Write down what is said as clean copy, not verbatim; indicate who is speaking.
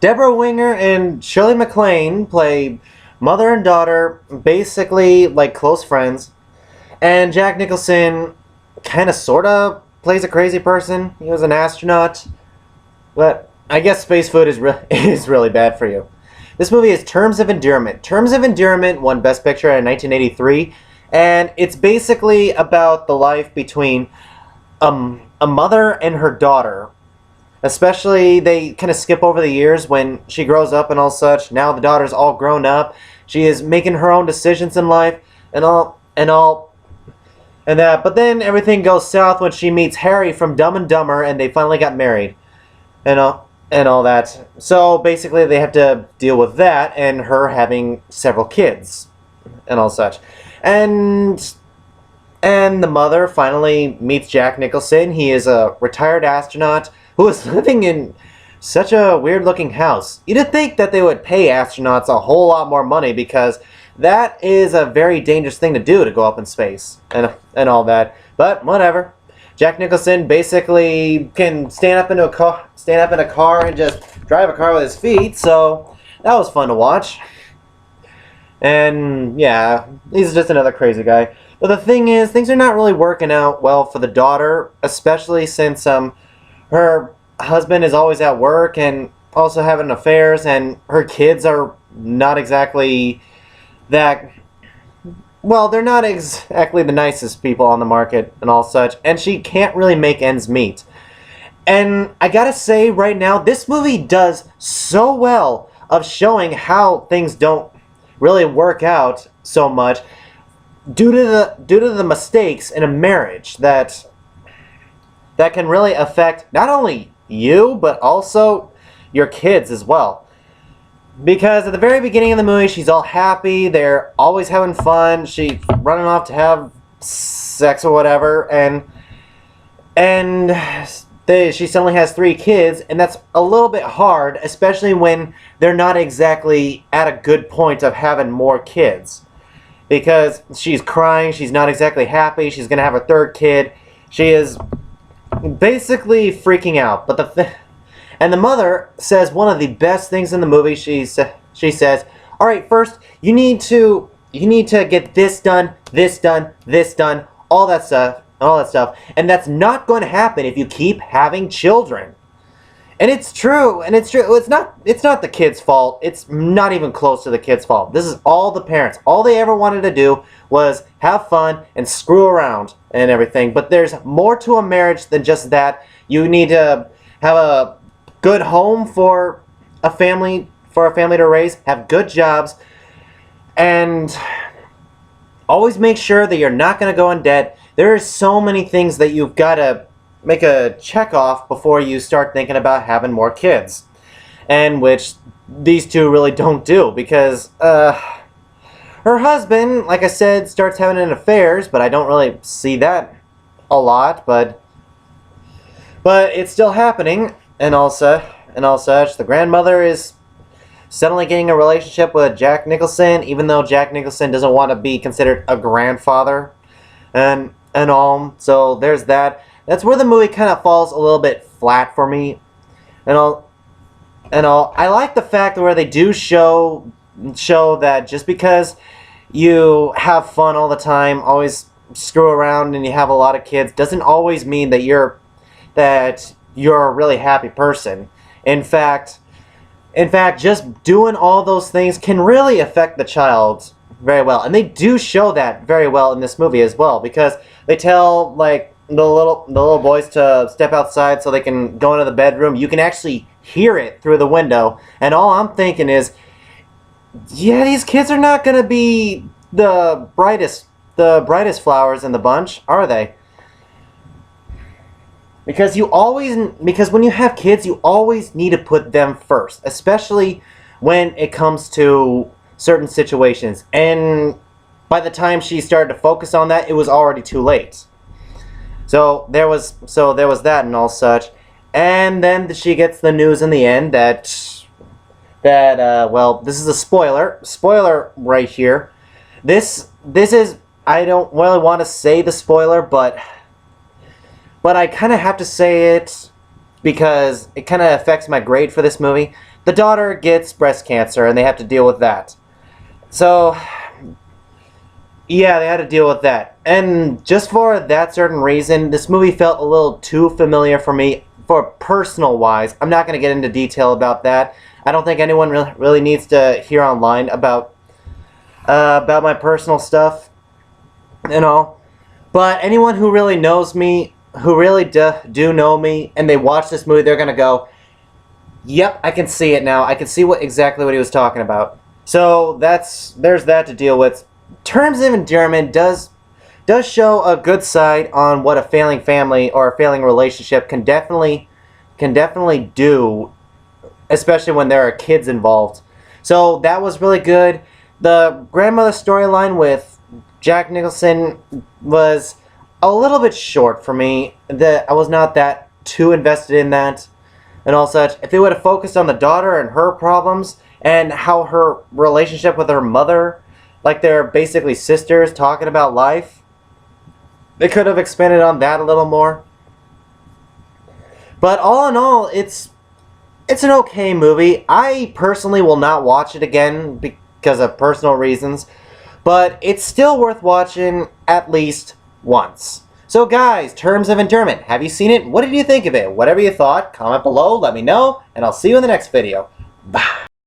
Speaker 1: Deborah Winger and Shirley MacLaine play mother and daughter, basically like close friends. And Jack Nicholson kind of sort of plays a crazy person. He was an astronaut. But I guess space food is, is really bad for you. This movie is Terms of Endearment. Terms of Endearment won Best Picture in 1983. And it's basically about the life between a mother and her daughter. Especially, they kind of skip over the years when she grows up and all such. Now the daughter's all grown up. She is making her own decisions in life and that. But then everything goes south when she meets Harry from Dumb and Dumber, and they finally got married and all that. So basically, they have to deal with that and her having several kids and all such. And the mother finally meets Jack Nicholson. He is a retired astronaut who is living in such a weird-looking house. You'd think that they would pay astronauts a whole lot more money because that is a very dangerous thing to do, to go up in space and all that. But whatever. Jack Nicholson basically can stand up in a car and just drive a car with his feet. So that was fun to watch. And yeah, he's just another crazy guy. But the thing is, things are not really working out well for the daughter, especially since her husband is always at work and also having affairs, and her kids are not exactly that... Well, they're not exactly the nicest people on the market and all such, and she can't really make ends meet. And I gotta say right now, this movie does so well of showing how things don't really work out so much due to the mistakes in a marriage that can really affect not only you, but also your kids as well. Because at the very beginning of the movie, she's all happy, they're always having fun, she's running off to have sex or whatever, she suddenly has 3 kids, and that's a little bit hard, especially when they're not exactly at a good point of having more kids. Because she's crying, she's not exactly happy, she's going to have a 3rd kid, she is basically freaking out. But the mother says one of the best things in the movie. She says, "All right, first you need to get this done, this done, this done, all that stuff, and that's not going to happen if you keep having children." And it's true, It's not the kid's fault. It's not even close to the kid's fault. This is all the parents. All they ever wanted to do was have fun and screw around and everything. But there's more to a marriage than just that. You need to have a good home for a family to raise, have good jobs, and always make sure that you're not going to go in debt. There are so many things that you've got to make a check off before you start thinking about having more kids, and which these two really don't do, because her husband, like I said, starts having affairs, but I don't really see that a lot, but it's still happening and all such. The grandmother is suddenly getting a relationship with Jack Nicholson, even though Jack Nicholson doesn't want to be considered a grandfather and all. So there's that. That's where the movie kind of falls a little bit flat for me and all. I like the fact where they do show that just because you have fun all the time, always screw around, and you have a lot of kids, doesn't always mean that you're a really happy person. In fact, just doing all those things can really affect the child very well. And they do show that very well in this movie as well, because they tell, like, the little boys to step outside so they can go into the bedroom. You can actually hear it through the window. And all I'm thinking is, yeah, these kids are not going to be the brightest flowers in the bunch, are they? Because when you have kids, you always need to put them first, especially when it comes to certain situations. And by the time she started to focus on that, it was already too late. So there was that and all such. And then she gets the news in the end that well, this is a spoiler right here. This is, I don't really want to say the spoiler, but I kind of have to say it because it kind of affects my grade for this movie. the daughter gets breast cancer, and they have to deal with that. So, yeah, they had to deal with that. And just for that certain reason, this movie felt a little too familiar for me, for personal-wise. I'm not going to get into detail about that. I don't think anyone really needs to hear online about my personal stuff, and all. But anyone who really knows me, who really do know me, and they watch this movie, they're going to go, yep, I can see it now. I can see exactly what he was talking about. So there's that to deal with. Terms of Endearment does show a good side on what a failing family or a failing relationship can definitely do, especially when there are kids involved. So that was really good. The grandmother storyline with Jack Nicholson was a little bit short for me. I was not that too invested in that and all such. If they would have focused on the daughter and her problems and how her relationship with her mother, like they're basically sisters talking about life, they could have expanded on that a little more. But all in all, it's an okay movie. I personally will not watch it again because of personal reasons, but it's still worth watching at least once. So guys, Terms of Endearment, have you seen it? What did you think of it? Whatever you thought, comment below, let me know, and I'll see you in the next video. Bye.